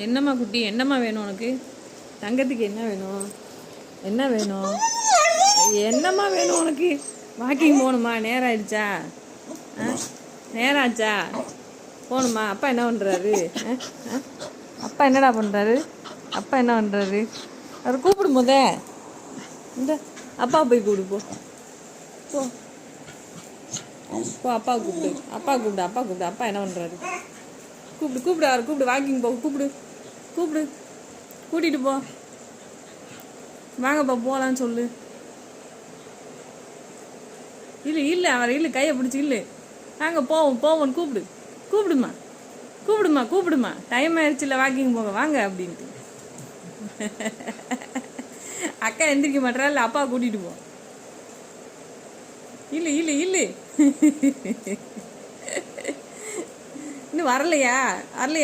என்னம்மா குட்டி, என்னம்மா வேணும் உனக்கு? தங்கத்துக்கு என்ன வேணும்? என்ன வேணும்? என்னம்மா வேணும் உனக்கு? வாக்கிங் போகணுமா? நேரம் ஆயிடுச்சா? நேரம் ஆச்சா? போகணுமா? அப்பா என்ன பண்ணுறாரு? அப்பா என்னடா பண்ணுறாரு? அப்பா என்ன பண்ணுறாரு? அவர் கூப்பிடும் போதே இந்த அப்பா போய் கூப்பிடு. போ போ போ, அப்பா கூப்பிடு. அப்பா கூப்பிடு. அப்பா கூப்பிடு. அப்பா என்ன பண்ணுறாரு? கூப்பிடு கூப்பிடு, அவர் கூப்பிடு. வாக்கிங் போ, கூப்பிடு கூப்பிடு, கூட்டிகிட்டு போ. வாங்கப்பா போகலான்னு சொல்லு. இல்லை இல்லை, அவர் இல்லை, கையை பிடிச்சி இல்லை. வாங்க போவோம் போவோம்னு கூப்பிடு. கூப்பிடுமா கூப்பிடுமா கூப்பிடுமா, டைம் ஆயிடுச்சு இல்லை, வாக்கிங் போக வாங்க அப்படின்ட்டு. அக்கா எந்திரிக்க மாட்டா, இல்லை அப்பா கூட்டிகிட்டு போ. இல்லை இல்லை இல்லை, இன்னும் வரலையா? வரலையா?